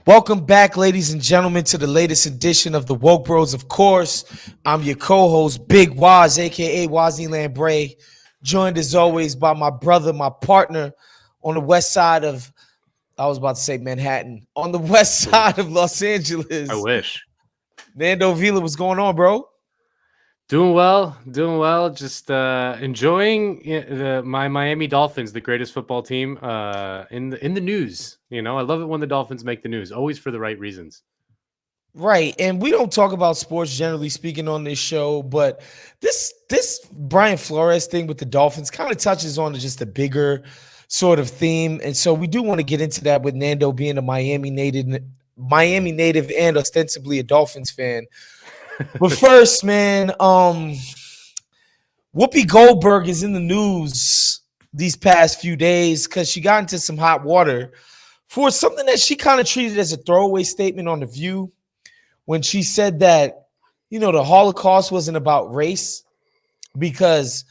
Welcome back, ladies and gentlemen, to the latest edition of the Woke Bros. Of course, I'm your co-host, Big Wos, aka Wosy Lambre, joined as always by my brother, my partner on the west side of, I was about to say Manhattan, on the west side of Los I Angeles. wish. Nando Vila, what's going on, bro? Doing well, doing well. Just enjoying my Miami Dolphins, the greatest football team in the news. I love it when the Dolphins make the news, always for the right reasons. Right, and we don't talk about sports generally speaking on this show, but this Brian Flores thing with the Dolphins kind of touches on just a bigger sort of theme, and so we do want to get into that with Nando being a Miami native, and ostensibly a Dolphins fan. But first, man, Whoopi Goldberg is in the news these past few days because she got into some hot water for something that she kind of treated as a throwaway statement on The View when she said that, the Holocaust wasn't about race because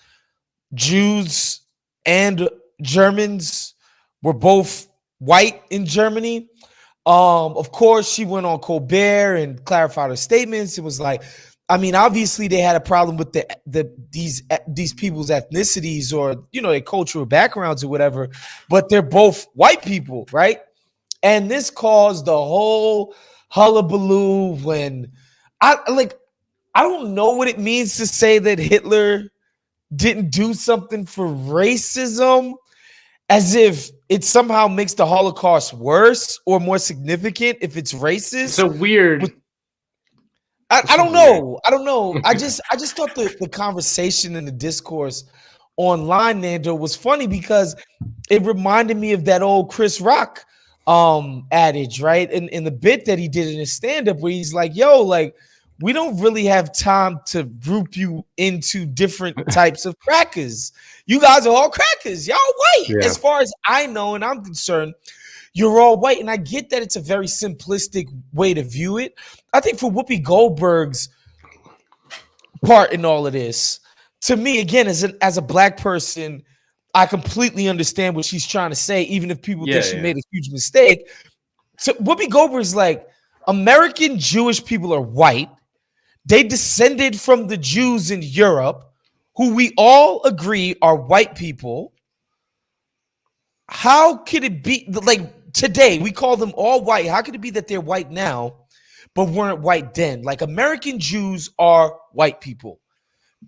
Jews and Germans were both white in Germany. Of course, she went on Colbert and clarified her statements. It was like, obviously they had a problem with these people's ethnicities or their cultural backgrounds or whatever, but they're both white people, right? And this caused the whole hullabaloo when I don't know what it means to say that Hitler didn't do something for racism, as if it somehow makes the Holocaust worse or more significant if it's racist. So weird. I don't know. I don't know. I just thought the conversation and the discourse online, Nando, was funny because it reminded me of that old Chris Rock adage, right? In the bit that he did in his stand-up where he's like, yo, like, we don't really have time to group you into different types of crackers. You guys are all crackers. Y'all white. Yeah. As far as I know and I'm concerned, you're all white. And I get that it's a very simplistic way to view it. I think for Whoopi Goldberg's part in all of this, to me, again, as a black person, I completely understand what she's trying to say, even if people think she made a huge mistake. So Whoopi Goldberg's like, American Jewish people are white. They descended from the Jews in Europe, who we all agree are white people. How could it be like today we call them all white? How could it be that they're white now, but weren't white then? Like American Jews are white people.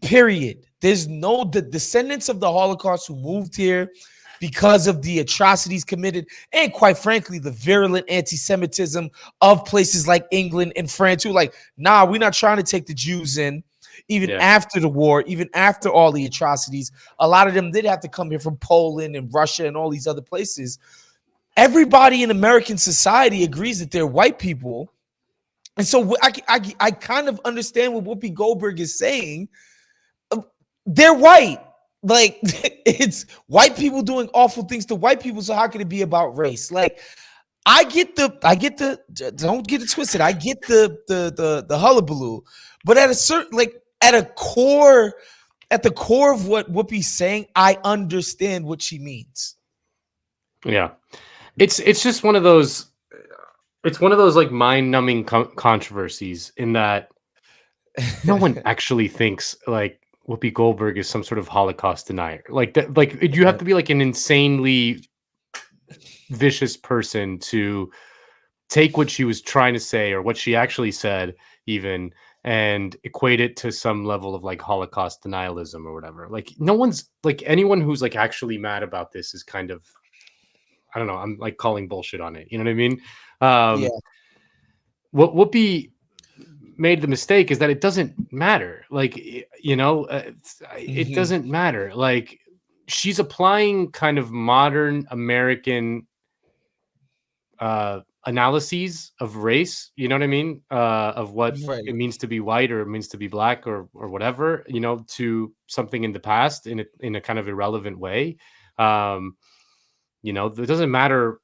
Period. There's the descendants of the Holocaust who moved here because of the atrocities committed and, quite frankly, the virulent anti-Semitism of places like England and France who like, nah, we're not trying to take the Jews in. Even after the war, even after all the atrocities, a lot of them did have to come here from Poland and Russia and all these other places. Everybody in American society agrees that they're white people. And so I kind of understand what Whoopi Goldberg is saying. They're white. Like, it's white people doing awful things to white people. So how can it be about race? Like, I get the don't get it twisted. I get the hullabaloo, but at a certain at the core of what Whoopi's saying, I understand what she means. Yeah, it's just one of those. It's one of those like mind-numbing controversies in that no one actually thinks like Whoopi Goldberg is some sort of Holocaust denier. Like that, like you have to be like an insanely vicious person to take what she was trying to say or what she actually said even and equate it to some level of like Holocaust denialism or whatever. Like no one's like anyone who's like actually mad about this is kind of, I don't know, I'm like calling bullshit on it. You know what I mean? Yeah. What Whoopi made the mistake is that it doesn't matter. Like, it doesn't matter. Like she's applying kind of modern American analyses of race, you know what I mean? Of what Right. it means to be white or it means to be black or whatever, to something in the past in a kind of irrelevant way. It doesn't matter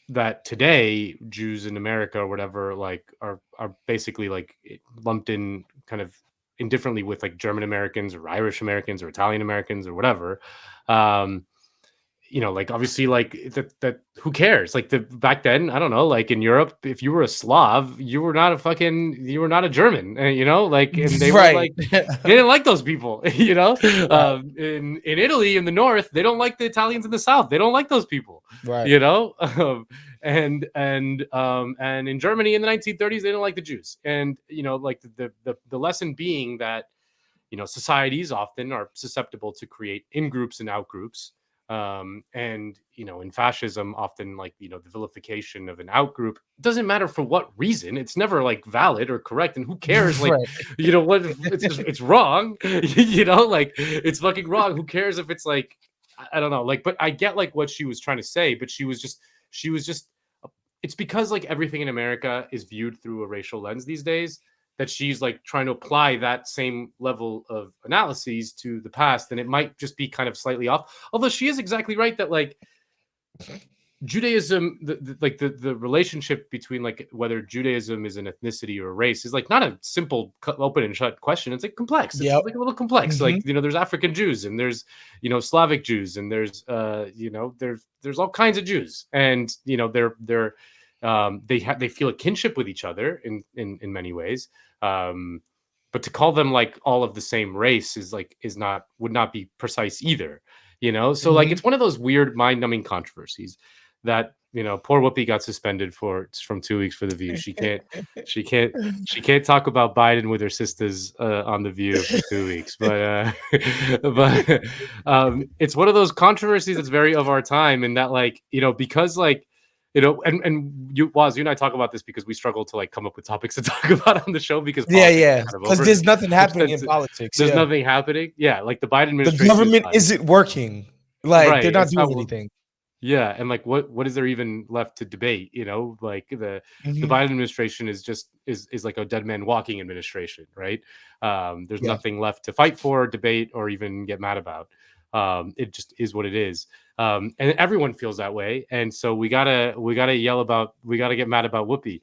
that today Jews in America or whatever like are basically like lumped in kind of indifferently with like German Americans or Irish Americans or Italian Americans or whatever. like obviously like that who cares? Like back then, I don't know, like in Europe, if you were a Slav, you were not a German, like, and they were Right. like, they didn't like those people, Right. in Italy, in the north, they don't like the Italians in the south. They don't like those people, Right. and in Germany in the 1930s, they don't like the Jews. And, like the lesson being that, societies often are susceptible to create in groups and out groups. And in fascism, often, like, the vilification of an out group doesn't matter for what reason. It's never like valid or correct, and who cares? Like, Right. what it's wrong. Like, it's fucking wrong. Who cares if it's like, I don't know, like, but I get like what she was trying to say, but she was just it's because like everything in America is viewed through a racial lens these days, that she's like trying to apply that same level of analyses to the past, and it might just be kind of slightly off. Although she is exactly right that like Judaism, the relationship between like whether Judaism is an ethnicity or a race is like not a simple open and shut question. It's like complex. It's Yep. like a little complex. Like, there's African Jews, and there's Slavic Jews, and there's there's all kinds of Jews, and they feel a kinship with each other in many ways. But to call them like all of the same race would not be precise either. So like it's one of those weird mind-numbing controversies that poor Whoopi got suspended from 2 weeks for The View. She can't talk about Biden with her sisters on The View for 2 weeks. But it's one of those controversies that's very of our time, and that like because like and you and I talk about this because we struggle to like come up with topics to talk about on the show, because because there's nothing happening in politics. There's nothing happening. Yeah, like the Biden administration, the government isn't working. Like, right, they're not doing anything. Yeah, and like what is there even left to debate? Like the Biden administration is like a dead man walking administration, right? There's nothing left to fight for, debate, or even get mad about. It just is what it is. And everyone feels that way, and so we gotta get mad about Whoopi.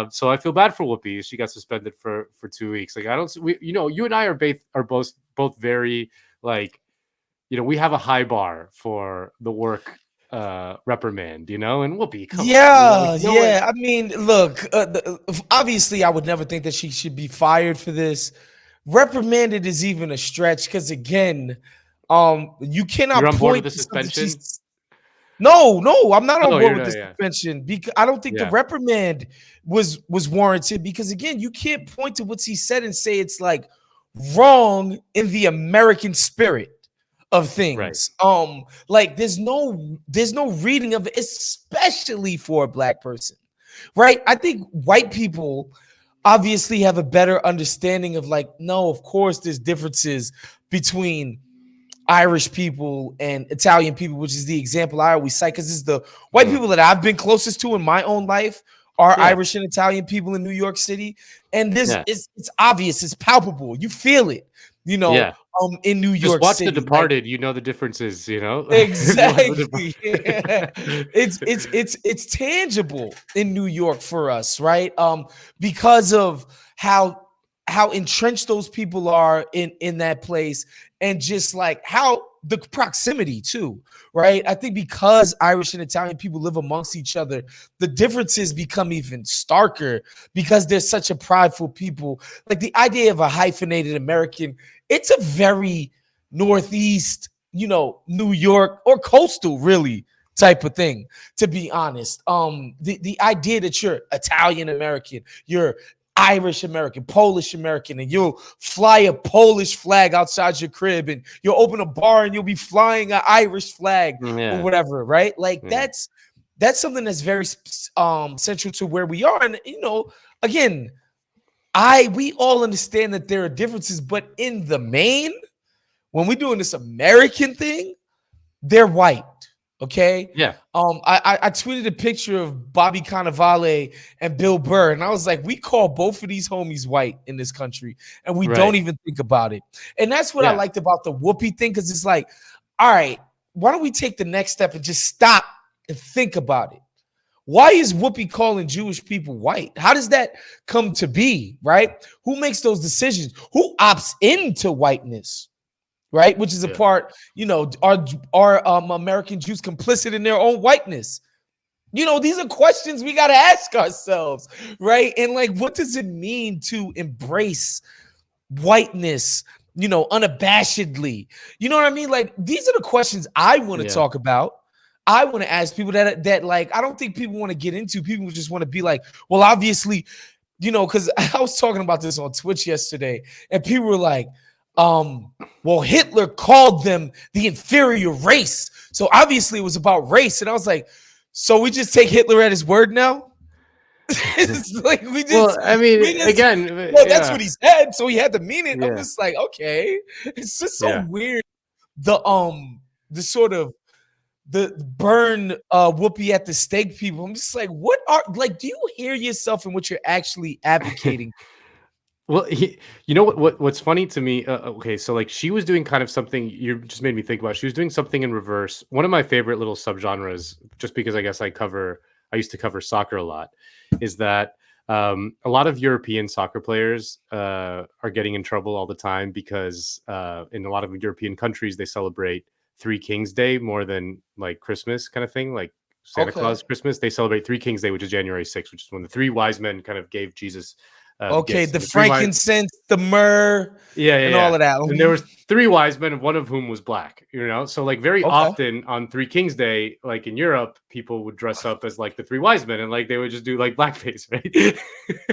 So I feel bad for Whoopi. She got suspended for 2 weeks. Like, I don't, you and I are both very like, we have a high bar for the work reprimand, and Whoopi, come on. I mean, look, obviously I would never think that she should be fired for this. Reprimanded is even a stretch, because again, you cannot You're on board point with the suspension. No, I'm not on board with the suspension, because I don't think the reprimand was warranted, because again, you can't point to what he said and say it's like wrong in the American spirit of things. Right. Like there's no reading of it, especially for a Black person, right? I think white people obviously have a better understanding of like, no, of course there's differences between Irish people and Italian people, which is the example I always cite, because it's the white people that I've been closest to in my own life are Irish and Italian people in New York City. And this it's obvious, it's palpable. You feel it, in New York watch City. The Departed, like, the differences, Exactly. It's tangible in New York for us, right? Because of how entrenched those people are in that place, and just like how the proximity too, right? I think because Irish and Italian people live amongst each other, the differences become even starker, because they're such a prideful people. Like the idea of a hyphenated American, it's a very Northeast, New York or coastal really type of thing, to be honest. The idea that you're Italian American, you're Irish American, Polish American, and you'll fly a Polish flag outside your crib, and you'll open a bar and you'll be flying an Irish flag or whatever, right? Like that's something that's very central to where we are. And again, we all understand that there are differences, but in the main, when we're doing this American thing, they're white. Okay. Yeah. I tweeted a picture of Bobby Cannavale and Bill Burr, and I was like, we call both of these homies white in this country, and we don't even think about it. And that's what I liked about the Whoopi thing, because it's like, all right, why don't we take the next step and just stop and think about it? Why is Whoopi calling Jewish people white? How does that come to be, right? Who makes those decisions? Who opts into whiteness? right? Which is a Yeah. part, are American Jews complicit in their own whiteness? These are questions we got to ask ourselves, right? And like, what does it mean to embrace whiteness, unabashedly? You know what I mean? Like, these are the questions I want to Yeah. talk about. I want to ask people that like, I don't think people want to get into. People just want to be like, well, obviously, because I was talking about this on Twitch yesterday, and people were like, well, Hitler called them the inferior race. So obviously it was about race. And I was like, so we just take Hitler at his word now? It's like Well, I mean, again, well, that's what he said, so he had to mean it. I'm yeah, just like, okay. It's just so yeah. weird. The sort of the burn Whoopi at the stake people. I'm just like, what are like, do you hear yourself in what you're actually advocating? Well, you know what's funny to me? Okay, so like she was doing kind of something you just made me think about. She was doing something in reverse. One of my favorite little subgenres, just because I guess I used to cover soccer a lot, is that a lot of European soccer players are getting in trouble all the time because in a lot of European countries they celebrate Three Kings Day more than like Christmas kind of thing, like Santa Okay. Claus Christmas. They celebrate Three Kings Day, which is January 6th, which is when the three wise men kind of gave Jesus Okay, gifts. the And the three wise, frankincense, the myrrh, yeah, yeah, and all yeah. of that. And there was three wise men, one of whom was black. So like very Okay. often on Three Kings Day, like in Europe, people would dress up as like the three wise men, and like they would just do like blackface, right?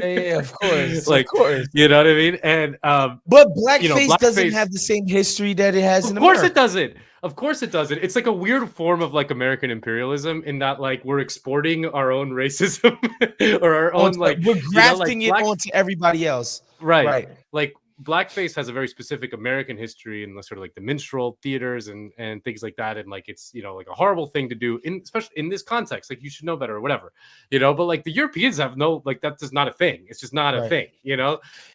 Yeah, of course, of Like, course. you know what I mean? And But blackface doesn't blackface. have the same history that it has Of in course it America. doesn't. Of course it doesn't. It's like a weird form of like American imperialism in that like we're exporting our own racism or our own like We're like grafting it black. onto everybody else. Right. Right. Like blackface has a very specific American history in the sort of like the minstrel theaters and things like that. And like it's like a horrible thing to do especially in this context. Like you should know better or whatever. But like the Europeans have no like that's just not a thing. It's just not a Right. thing.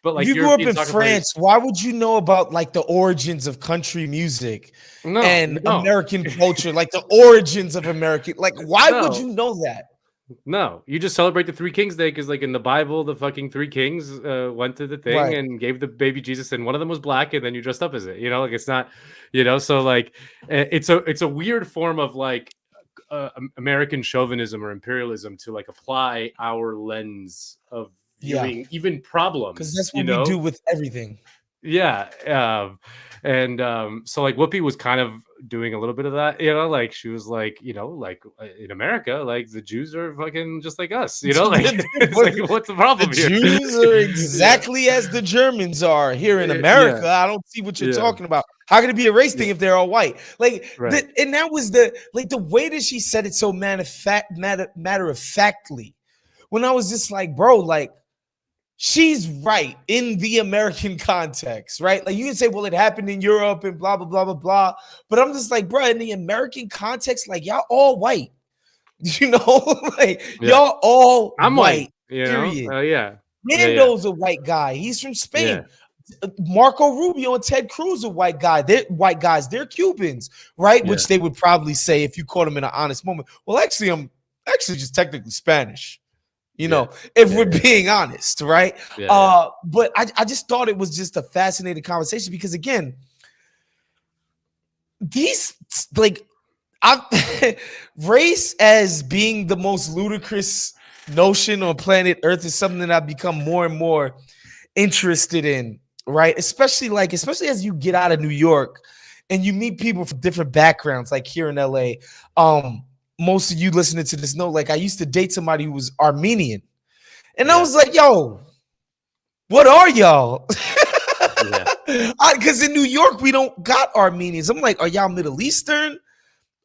But If like you grew up European in soccer players. France, why would you know about like the origins of country music No, and you don't. American culture, like the origins of American? Like, why would No. you know that? No, you just celebrate the Three Kings Day because, like in the Bible, the fucking three kings went to the thing Right. and gave the baby Jesus, and one of them was black, and then you dressed up as it. Like it's not, So like, it's a weird form of like American chauvinism or imperialism to like apply our lens of Yeah. viewing even problems. Because that's what we do with everything. Yeah. So like Whoopi was kind of doing a little bit of that, like she was like, like in America, like the Jews are fucking just like us, like, it's like, what's the problem The here? Jews are exactly as the Germans are here in Yeah. America. I don't see what you're Yeah. talking about. How can it be a race thing if they're all white? Like, Right. and that was the way that she said it so matter of factly. When I was just like, bro, like, she's right in the American context, right? Like you can say, well, it happened in Europe and blah, blah, blah, blah, blah. But I'm just like, bro, in the American context, like y'all all white. Like y'all all I'm white. white, Period. yeah. Nando's a white guy. He's from Spain. Yeah. Marco Rubio and Ted Cruz are white guy. They're white guys. They're Cubans, right? Yeah. Which they would probably say if you caught them in an honest moment. Well, actually, I'm actually just technically Spanish. If we're being honest, right? But I just thought it was just a fascinating conversation because again, these like race as being the most ludicrous notion on planet Earth is something that I've become more and more interested in, right? Especially as you get out of New York and you meet people from different backgrounds, like here in LA. Most of you listening to this know, like I used to date somebody who was Armenian. And I was like, yo, what are y'all? Because in New York, we don't got Armenians. I'm like, are y'all Middle Eastern?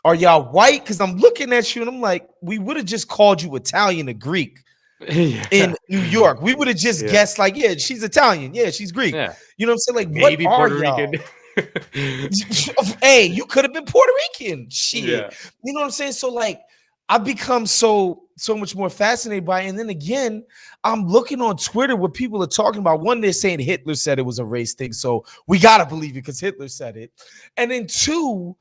Are y'all white? Because I'm looking at you and I'm like, we would have just called you Italian or Greek in New York. We would have just guessed like, yeah, she's Italian. Yeah, she's Greek. Yeah. You know what I'm saying? Like, maybe what are Puerto y'all? Rican. Hey, you could have been Puerto Rican. Shit. Yeah. You know what I'm saying? So like, I've become so much more fascinated by it. And then again, I'm looking on Twitter what people are talking about. One, they're saying Hitler said it was a race thing. So we got to believe it because Hitler said it. And then two,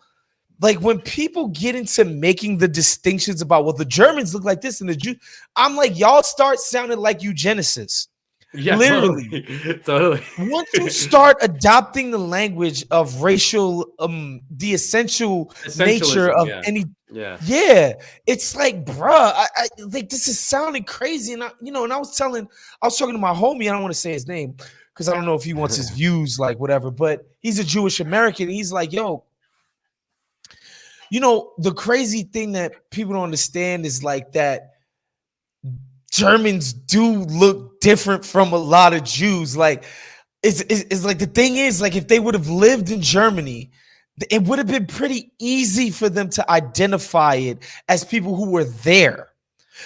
like when people get into making the distinctions about, well, the Germans look like this and the Jews, I'm like, y'all start sounding like eugenicists. Yeah, Literally. totally. Totally. Once you start adopting the language of racial, the essential nature Essentialism, of yeah. any, Yeah. yeah, it's like, bruh, I like this is sounding crazy, and and I was talking to my homie. I don't want to say his name because I don't know if he wants his views, like whatever. But he's a Jewish American. He's like, yo, the crazy thing that people don't understand is like that Germans do look different from a lot of Jews. Like, it's like the thing is, like, if they would have lived in Germany, it would have been pretty easy for them to identify it as people who were there.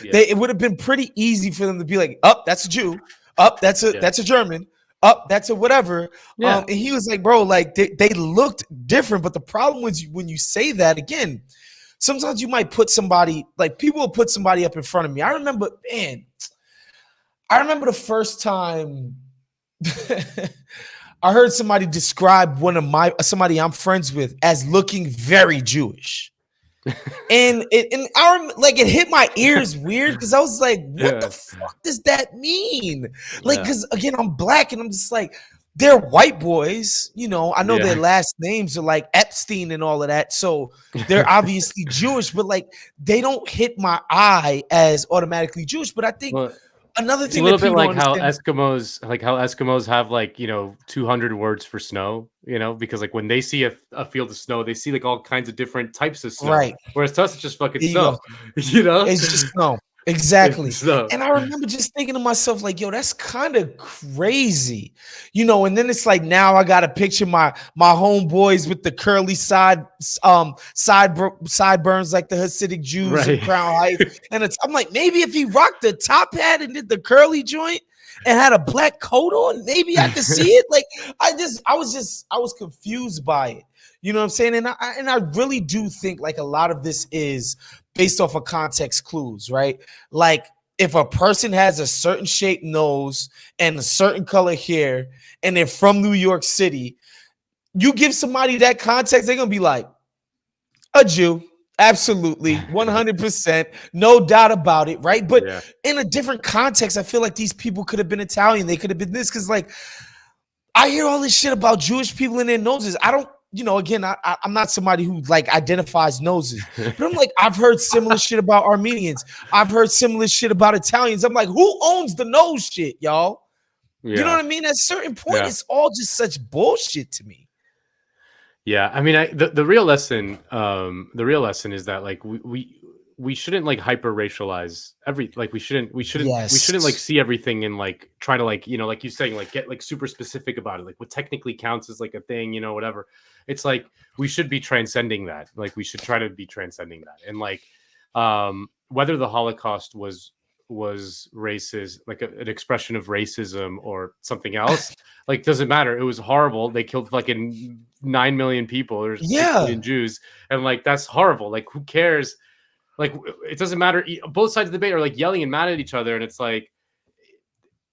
Yeah. It would have been pretty easy for them to be like, "Up, that's a Jew. Up, that's Yeah. a German. Up, that's a whatever." Yeah. And he was like, "Bro, like they looked different, but the problem was when you say that again, sometimes you might put somebody, like people will put somebody up in front of me. I remember the first time I heard somebody describe somebody I'm friends with as looking very Jewish. And it hit my ears weird because I was like, what the fuck does that mean? Like, because again, I'm black and I'm just like, they're white boys, I know their last names are like Epstein and all of that. So they're obviously Jewish, but like they don't hit my eye as automatically Jewish. But I think another It's a thing little that bit people don't like how understand. Eskimos have like 200 words for snow, because like when they see a field of snow, they see like all kinds of different types of snow. Right. Whereas to us, it's just fucking There you snow. go. It's just snow. Exactly. It's snow. And I remember just thinking to myself, like, yo, that's kind of crazy. And then it's like now I gotta picture my homeboys with the curly sideburns like the Hasidic Jews in Right. Crown Heights. And I'm like, maybe if he rocked the top hat and did the curly joint and had a black coat on, maybe I could see it. Like I was confused by it. You know what I'm saying? And I really do think like a lot of this is based off of context clues, right? Like if a person has a certain shaped nose and a certain color hair and they're from New York City, you give somebody that context, they're going to be like, a Jew. Absolutely. 100%. No doubt about it, right? But in a different context, I feel like these people could have been Italian. They could have been this because like I hear all this shit about Jewish people in their noses. I don't, again, I'm not somebody who like identifies noses, but I'm like, I've heard similar shit about Armenians. I've heard similar shit about Italians. I'm like, who owns the nose shit, y'all? You know what I mean? At a certain point, it's all just such bullshit to me. Yeah, I mean, the real lesson is that like we shouldn't like hyper racialize we shouldn't like see everything and like try to like like you saying like get like super specific about it, like what technically counts as like a thing, whatever. It's like we should be transcending that. Like we should try to be transcending that. And like whether the Holocaust was racist, like an expression of racism or something else, like doesn't matter. It was horrible. They killed fucking 9 million people or 6 million Jews, and like that's horrible. Like who cares? Like it doesn't matter. Both sides of the debate are like yelling and mad at each other, and it's like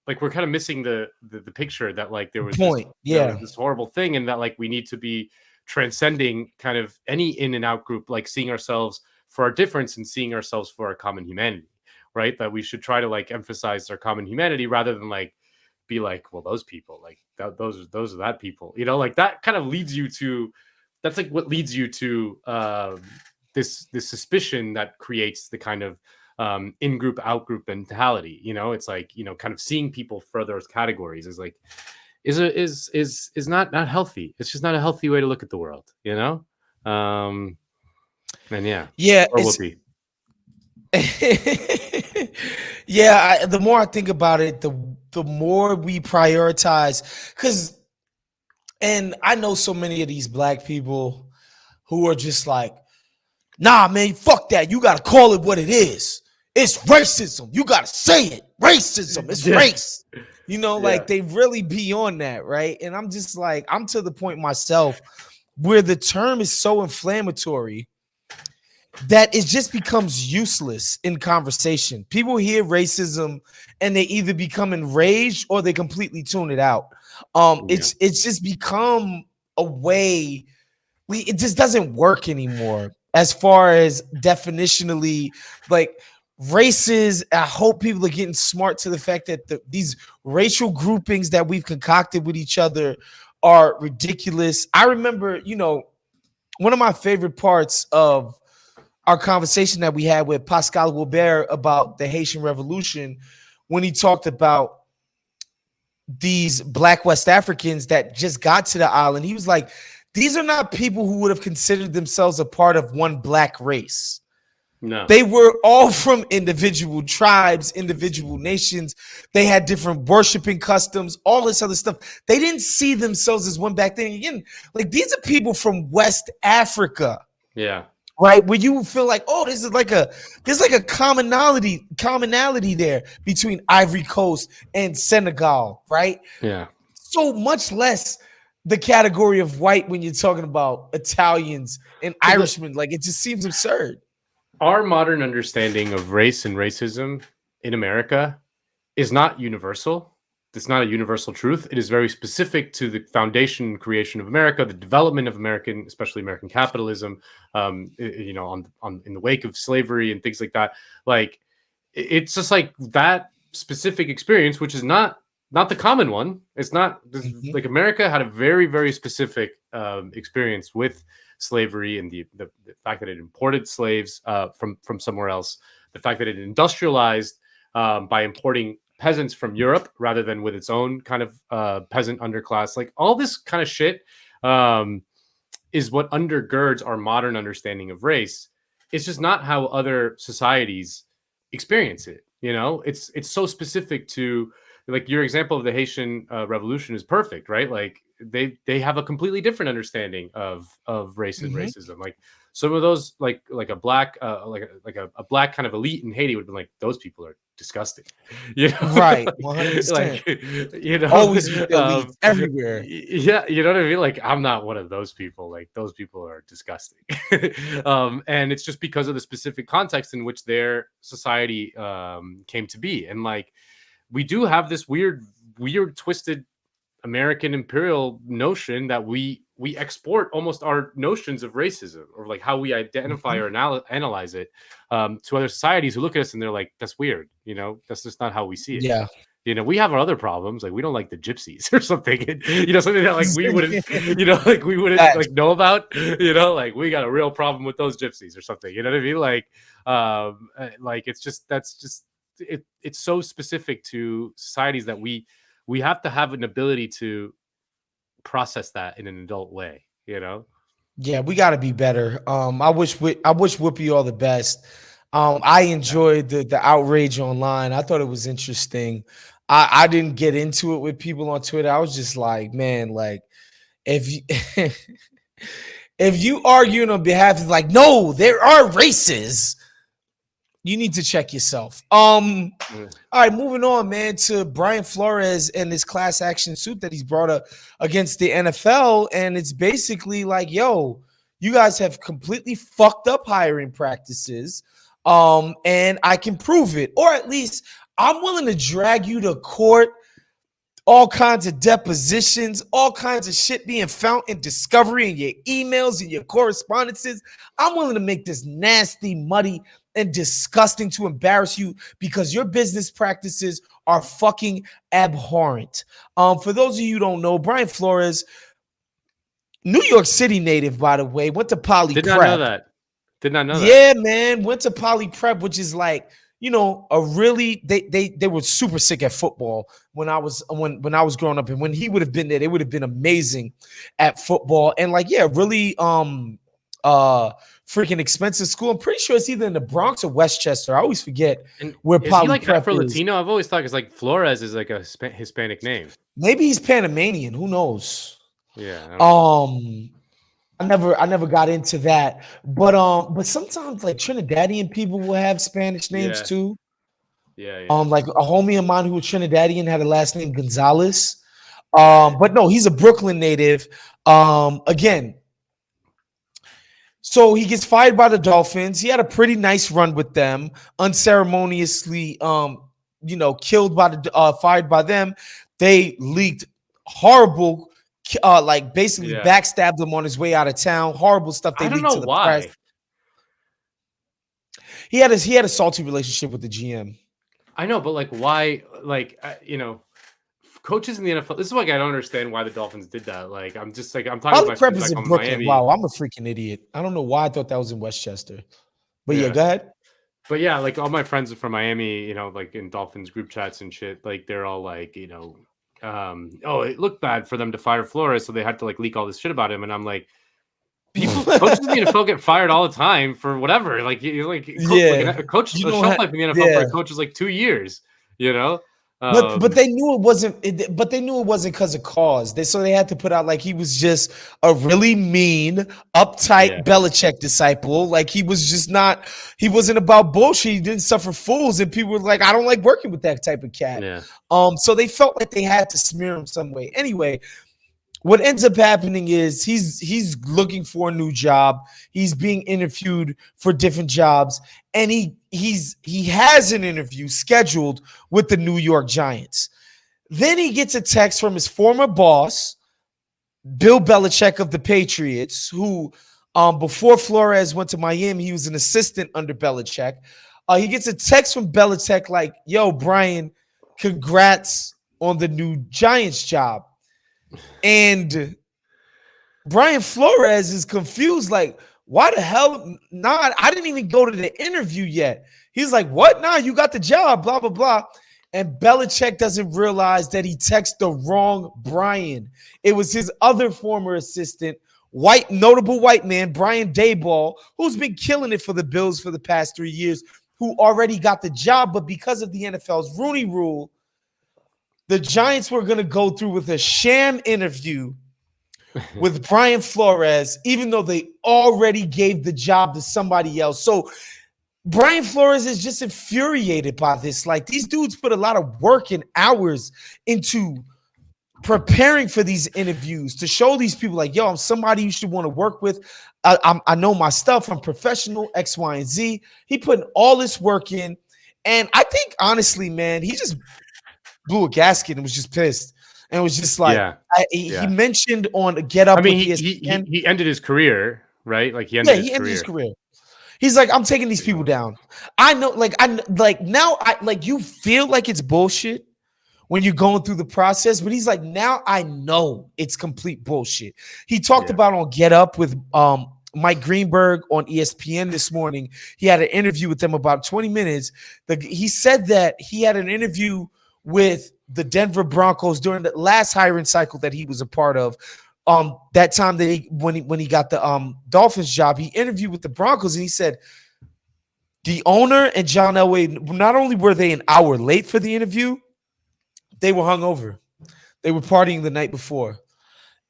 we're kind of missing the picture that like there was this horrible thing, and that like we need to be transcending kind of any in and out group, like seeing ourselves for our difference and seeing ourselves for our common humanity. Right, that we should try to like emphasize our common humanity rather than like be like, well, those people, like those are that people, like that kind of leads you to, that's like what leads you to this suspicion that creates the kind of in group out group mentality. It's like kind of seeing people for those categories is like is not healthy. It's just not a healthy way to look at the world. And Yeah, the more I think about it, the more we prioritize, and I know so many of these black people who are just like, nah, man, fuck that. You got to call it what it is. It's racism. You got to say it. Racism. It's race. Like they really be on that, right? And I'm just like, I'm to the point myself where the term is so inflammatory that it just becomes useless in conversation. People hear racism and they either become enraged or they completely tune it out. It's just become a way. It just doesn't work anymore as far as definitionally, like races. I hope people are getting smart to the fact that these racial groupings that we've concocted with each other are ridiculous. I remember, one of my favorite parts of our conversation that we had with Pascal Wilbert about the Haitian Revolution, when he talked about these Black West Africans that just got to the island. He was like, these are not people who would have considered themselves a part of one Black race. No. They were all from individual tribes, individual nations. They had different worshiping customs, all this other stuff. They didn't see themselves as one back then. Again, like, these are people from West Africa. Yeah. Right, where you feel like, oh, there's like a commonality there between Ivory Coast and Senegal, right? Yeah. So much less the category of white when you're talking about Italians and Irishmen. Like, it just seems absurd. Our modern understanding of race and racism in America is not universal. It's not a universal truth. It is very specific to the foundation and creation of America, the development of American, especially American capitalism, in the wake of slavery and things like that. Like, it's just like that specific experience, which is not the common one. It's not like America had a very, very specific experience with slavery and the fact that it imported slaves from somewhere else, the fact that it industrialized by importing peasants from Europe rather than with its own kind of peasant underclass. Like, all this kind of shit is what undergirds our modern understanding of race. It's just not how other societies experience it. It's so specific to, like, your example of the Haitian Revolution is perfect, right? Like, they have a completely different understanding of race and racism. Like, some of those, like a black a black kind of elite in Haiti would have been like, those people are disgusting, Right, 100%. Always with the elites everywhere. Yeah, you know what I mean? Like, I'm not one of those people. Like, those people are disgusting. And it's just because of the specific context in which their society came to be. And, like, we do have this weird twisted American imperial notion that we export almost our notions of racism, or like how we identify or analyze it, to other societies who look at us and they're like, that's weird. That's just not how we see it. Yeah. We have our other problems. Like, we don't like the gypsies or something, something that, like, we wouldn't, like, we wouldn't like know about, like, we got a real problem with those gypsies or something. You know what I mean? Like, it's just, it's so specific to societies that we have to have an ability to process that in an adult way, Yeah, we got to be better. I wish Whoopi all the best. I enjoyed the outrage online. I thought it was interesting. I didn't get into it with people on Twitter. I was just like, man, like, if you if you arguing on behalf of, like, no, there are races, you need to check yourself. All right, moving on, man, to Brian Flores and this class action suit that he's brought up against the NFL. And it's basically like, yo, you guys have completely fucked up hiring practices. And I can prove it. Or at least I'm willing to drag you to court, all kinds of depositions, all kinds of shit being found in discovery in your emails and your correspondences. I'm willing to make this nasty, muddy, and disgusting to embarrass you because your business practices are fucking abhorrent. For those of you who don't know, Brian Flores, New York City native, by the way, went to Poly Prep. Did not know that. Yeah, man, went to Poly Prep, which is like, a really, they were super sick at football when I was growing up, and when he would have been there, they would have been amazing at football. And, like, yeah, really freaking expensive school. I'm pretty sure it's either in the Bronx or Westchester. I always forget where Poly like Prep Afro is. Latino. I've always thought it's like Flores is like a Hispanic name. Maybe he's Panamanian. Who knows? Yeah. I never got into that, but sometimes, like, Trinidadian people will have Spanish names too. Yeah. Like a homie of mine who was Trinidadian had a last name Gonzalez. But no, he's a Brooklyn native. Again. So he gets fired by the Dolphins. He had a pretty nice run with them, unceremoniously, killed by fired by them. They leaked horrible, basically backstabbed him on his way out of town. Horrible stuff. They leaked to the press. He had a salty relationship with the GM. I know, but like, why? Like, coaches in the NFL. This is like I don't understand why the Dolphins did that. Like, I'm just like I'm talking to Holly my Prep friends is back in home in Brooklyn. Miami. Wow, I'm a freaking idiot. I don't know why I thought that was in Westchester. But yeah, Yeah, go ahead. but yeah, like all my friends from Miami, like in Dolphins group chats and shit, like they're all like, oh, it looked bad for them to fire Flores, so they had to like leak all this shit about him, and I'm like, coaches in the NFL get fired all the time for whatever. Like Yeah. a coach, You a don't shelf have life in the NFL for yeah. a coach is like 2 years. You know, But they knew it wasn't. But they knew it wasn't because of cause. So they had to put out like he was just a really mean, yeah, uptight Belichick disciple. Like he was just not. He wasn't about bullshit. He didn't suffer fools, and people were like, "I don't like working with that type of cat." yeah, So they felt like they had to smear him some way. Anyway, what ends up happening is he's looking for a new job. He's being interviewed for different jobs, and he has an interview scheduled with the New York Giants. Then he gets a text from his former boss, Bill Belichick of the Patriots, who before Flores went to Miami, he was an assistant under Belichick. He gets a text from Belichick like, "Yo, Brian, congrats on the new Giants job." And Brian Flores is confused, like, why the hell? Nah, I didn't even go to the interview yet. He's like, what? Nah, you got the job, blah, blah, blah. And Belichick doesn't realize that he texted the wrong Brian. It was his other former assistant, notable white man, Brian Daboll, who's been killing it for the Bills for the past 3 years, who already got the job. But because of the NFL's Rooney Rule, the Giants were going to go through with a sham interview with Brian Flores, even though they already gave the job to somebody else. So Brian Flores is just infuriated by this. Like these dudes put a lot of work and hours into preparing for these interviews to show these people, like, yo, I'm somebody you should want to work with. I know my stuff. I'm professional, X, Y, and Z. He put all this work in. And I think, honestly, man, he just blew a gasket and was just pissed. And was just like, yeah. He mentioned on Get Up I mean, with he ESPN. he ended his career, right? Like he ended his He ended his career. career. He's like, I'm taking these people down. I know, now I like you feel like it's bullshit when you're going through the process, but he's like, now I know it's complete bullshit. He talked about on Get Up with Mike Greenberg on ESPN this morning. He had an interview with them about 20 minutes. He said that he had an interview with the Denver Broncos during the last hiring cycle that he was a part of. That time that when he got the Dolphins job, he interviewed with the Broncos and he said the owner and John Elway, not only were they an hour late for the interview, they were hungover. They were partying the night before.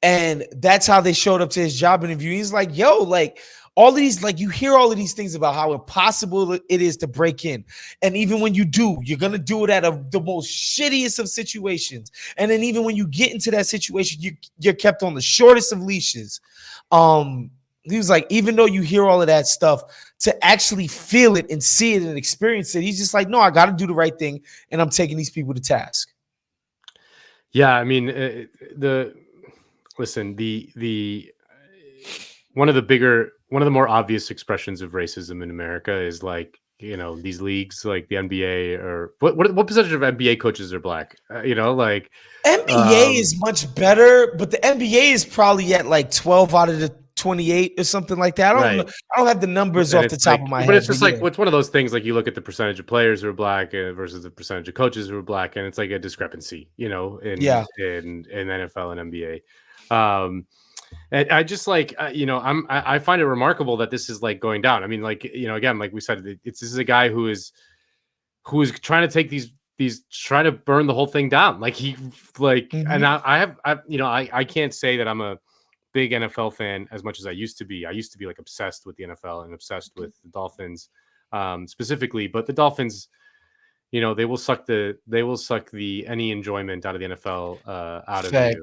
And that's how they showed up to his job interview. He's like, yo, like all of these, like you hear all of these things about how impossible it is to break in. And even when you do, you're going to do it at the most shittiest of situations. And then even when you get into that situation, you're kept on the shortest of leashes. He was like, even though you hear all of that stuff, to actually feel it and see it and experience it, he's just like, no, I got to do the right thing. And I'm taking these people to task. Yeah. I mean, one of the more obvious expressions of racism in America is like, these leagues like the NBA or what percentage of NBA coaches are black? Like NBA is much better, but the NBA is probably at like 12 out of the 28 or something like that. I don't know. I don't have the numbers off the top of my head. But it's just like it's one of those things. Like you look at the percentage of players who are black versus the percentage of coaches who are black, and it's like a discrepancy, in NFL and NBA. And I just like, I find it remarkable that this is like going down. I mean, like, again, like we said, this is a guy who is trying to take these trying to burn the whole thing down. Like and I can't say that I'm a big NFL fan as much as I used to be. I used to be like obsessed with the NFL and obsessed with the Dolphins specifically, but the Dolphins, they will suck any enjoyment out of the NFL out of you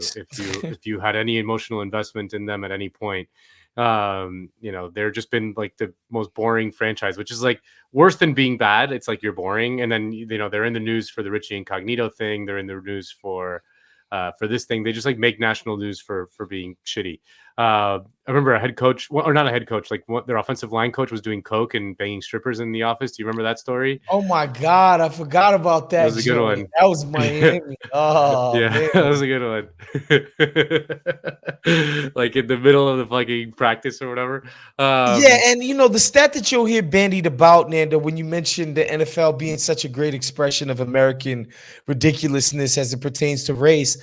if you had any emotional investment in them at any point. They're just been like the most boring franchise, which is like worse than being bad. It's like you're boring, and then they're in the news for the Richie Incognito thing. They're in the news for this thing. They just like make national news for being shitty. I remember a head coach, or not a head coach, like their offensive line coach was doing coke and banging strippers in the office. Do you remember that story? Oh my God, I forgot about That that was a good joint. one. That was Miami. Oh Yeah, man. that was a good one. Like in the middle of the fucking practice or whatever. Yeah, and the stat that you'll hear bandied about, Nando, when you mention the NFL being such a great expression of American ridiculousness as it pertains to race,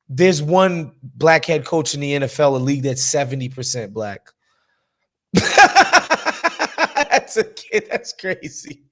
there's one black head coach in the NFL, a league that's 70% black. That's crazy.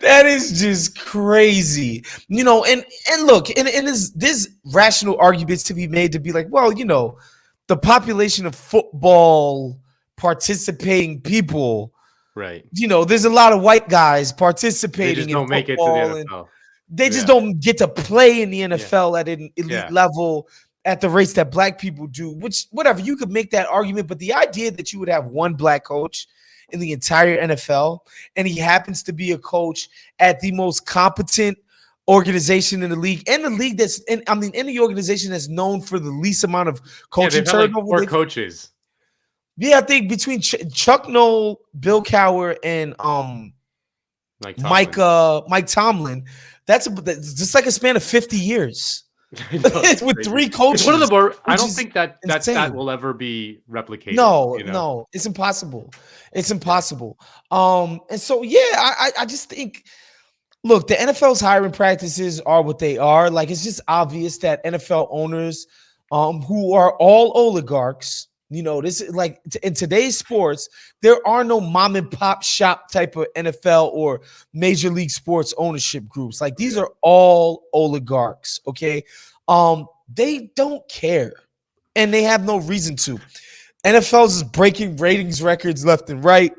That is just crazy. And look, and there's rational arguments to be made to be like, well, the population of football participating people, right. there's a lot of white guys They participating just in don't make it to football, the and NFL. they just Yeah. don't get to play in the Yeah. NFL at an elite Yeah. level at the rates that black people do, which whatever, you could make that argument. But the idea that you would have one black coach in the entire NFL, and he happens to be a coach at the most competent organization in the league, and the league that's in the organization that's known for the least amount of coaching they've had like turnover. 4 coaches. Yeah, I think between Chuck Noll, Bill Cowher, and Mike Tomlin, that's just like a span of 50 years. With 3 coaches. It's one of the more. I don't think that insane. will ever be replicated. No, it's impossible. It's impossible. And so I just think, look, the NFL's hiring practices are what they are. Like, it's just obvious that NFL owners, who are all oligarchs, this is like in today's sports, there are no mom and pop shop type of NFL or major league sports ownership groups. Like, these are all oligarchs. Okay. They don't care, and they have no reason to. NFL's is breaking ratings records left and right.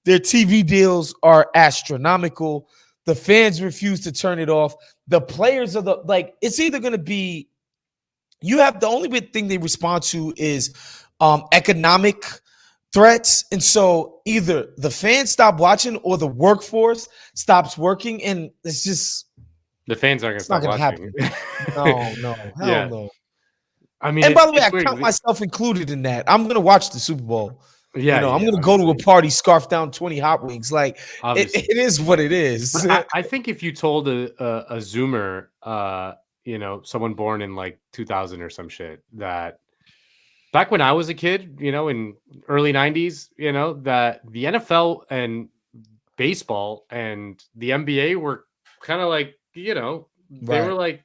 Their TV deals are astronomical. The fans refuse to turn it off. The players are it's either going to be, the only big thing they respond to is economic threats. And so either the fans stop watching or the workforce stops working. And it's just, the fans aren't going to stop watching. No, hell no. I mean, and by the way, I count myself included in that. I'm going to watch the Super Bowl. Yeah, I'm going to go to a party, scarf down 20 hot wings. Like, it is what it is. I think if you told a Zoomer, someone born in like 2000 or some shit, that back when I was a kid, in early 90s, that the NFL and baseball and the NBA were kind of like, they were like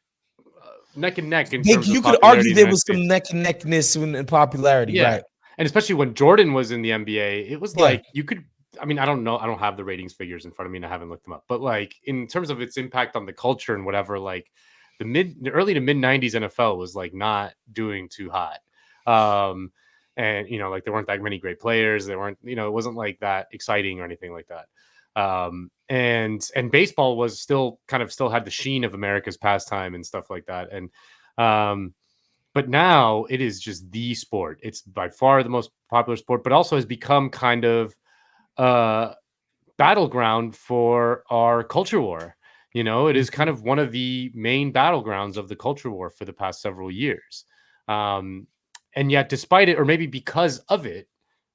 neck and neck. You could argue there was some neck and neckness in popularity, yeah. Right? And especially when Jordan was in the NBA, it was like you could. I mean, I don't know. I don't have the ratings figures in front of me, and I haven't looked them up. But like in terms of its impact on the culture and whatever, like the early to mid 90s NFL was like not doing too hot. And like there weren't that many great players. There weren't, it wasn't like that exciting or anything like that. And baseball was still had the sheen of America's pastime and stuff like that. And but now it is just the sport. It's by far the most popular sport, but also has become kind of a battleground for our culture war. It is kind of one of the main battlegrounds of the culture war for the past several years. And yet, despite it, or maybe because of it,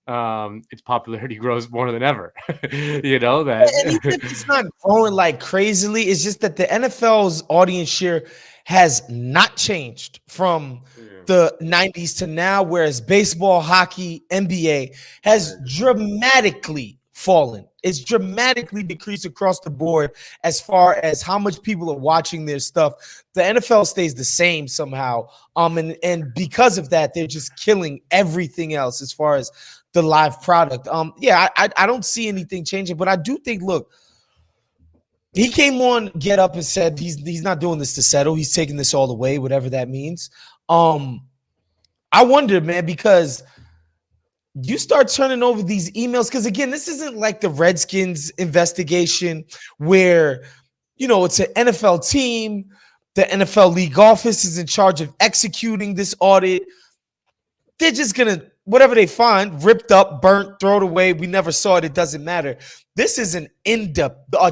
its popularity grows more than ever. And even if it's not growing like crazily, it's just that the NFL's audience share has not changed from the 90s to now, whereas baseball, hockey, NBA has dramatically fallen. It's dramatically decreased across the board as far as how much people are watching their stuff. The NFL stays the same somehow. And because of that, they're just killing everything else as far as the live product. I don't see anything changing, but I do think, look, he came on Get Up and said he's not doing this to settle. He's taking this all the way, whatever that means. I wonder, man, because you start turning over these emails, because again, this isn't like the Redskins investigation where, it's an NFL team. The NFL league office is in charge of executing this audit. They're just going to, whatever they find, ripped up, burnt, throw it away. We never saw it. It doesn't matter. This is a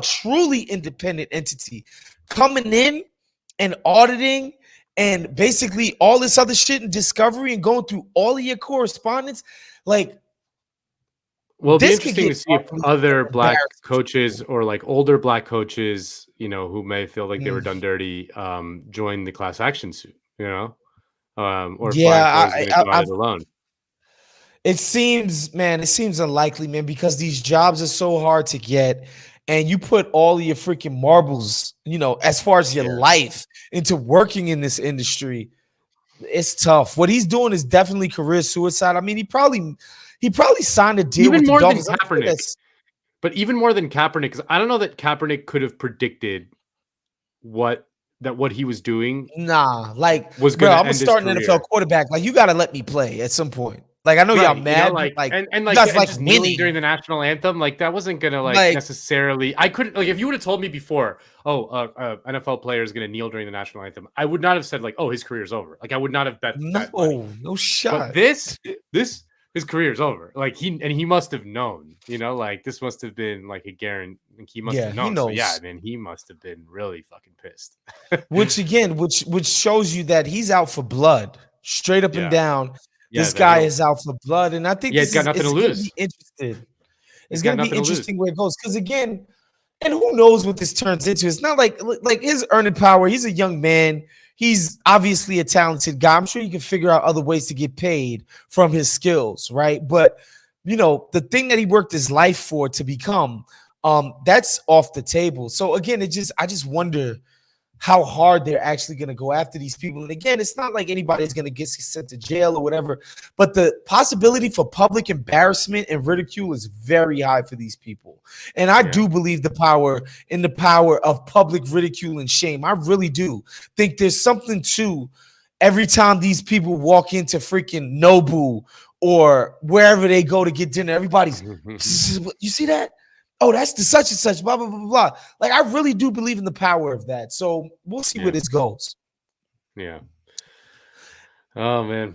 truly independent entity coming in and auditing and basically all this other shit and discovery and going through all of your correspondence, like Well, it'd be this could interesting get to see if awfully other black embarrassing. coaches or like older black coaches, who may feel like they were Mm. done dirty, join the class action suit, or if Brian Yeah, Flores is going to go at I've it alone. it seems unlikely, man, because these jobs are so hard to get, and you put all of your freaking marbles, as far as your Yeah. life into working in this industry. It's tough. What he's doing is definitely career suicide. I mean, he probably signed a deal with Even the more than Dolphins. I'm sure Kaepernick, but even more than Kaepernick, because I don't know that Kaepernick could have predicted what he was doing nah, like, was bro, going to I'm a end his starting NFL career. quarterback. Like, you gotta let me play at some point. Like, I know y'all Right, mad, but like like, and you like guys and like just kneeling during winning. the national anthem, like that wasn't gonna like Like, necessarily. I couldn't like if you would have told me before, NFL player is gonna kneel during the national anthem, I would not have said like, oh, his career's over. Like I would not have bet that money. no But shot. this his career's over. Like he must have known, like this must have been like a guarantee. Like, he must Yeah, have he known. So yeah, knows. man, he must have been really fucking pissed. Which again, which shows you that he's out for blood, straight up and Yeah, down. yeah, This guy that'll. is out for blood, and I think Yeah, he's this got is nothing to it's going to be lose. interesting. He's It's got going to be nothing to lose. interesting where it goes because again, and who knows what this turns into? It's not like his earning power. He's a young man. He's obviously a talented guy. I'm sure he can figure out other ways to get paid from his skills, right? But the thing that he worked his life for to become, that's off the table. So again, I just wonder how hard they're actually going to go after these people. And again, it's not like anybody's going to get sent to jail or whatever, but the possibility for public embarrassment and ridicule is very high for these people. And I do believe the power of public ridicule and shame. I really do think there's something to every time these people walk into freaking Nobu or wherever they go to get dinner, everybody's, you see that? Oh, that's the such and such, blah, blah, blah, blah. Like, I really do believe in the power of that. So we'll see where this goes. Yeah. Oh, man.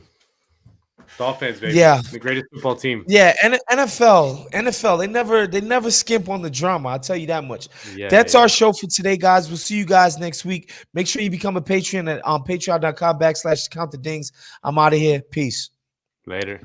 Dolphins, baby. Yeah. The greatest football team. Yeah. And NFL, they never skimp on the drama. I'll tell you that much. Yeah. That's our show for today, guys. We'll see you guys next week. Make sure you become a Patreon at patreon.com/countthedings. I'm out of here. Peace. Later.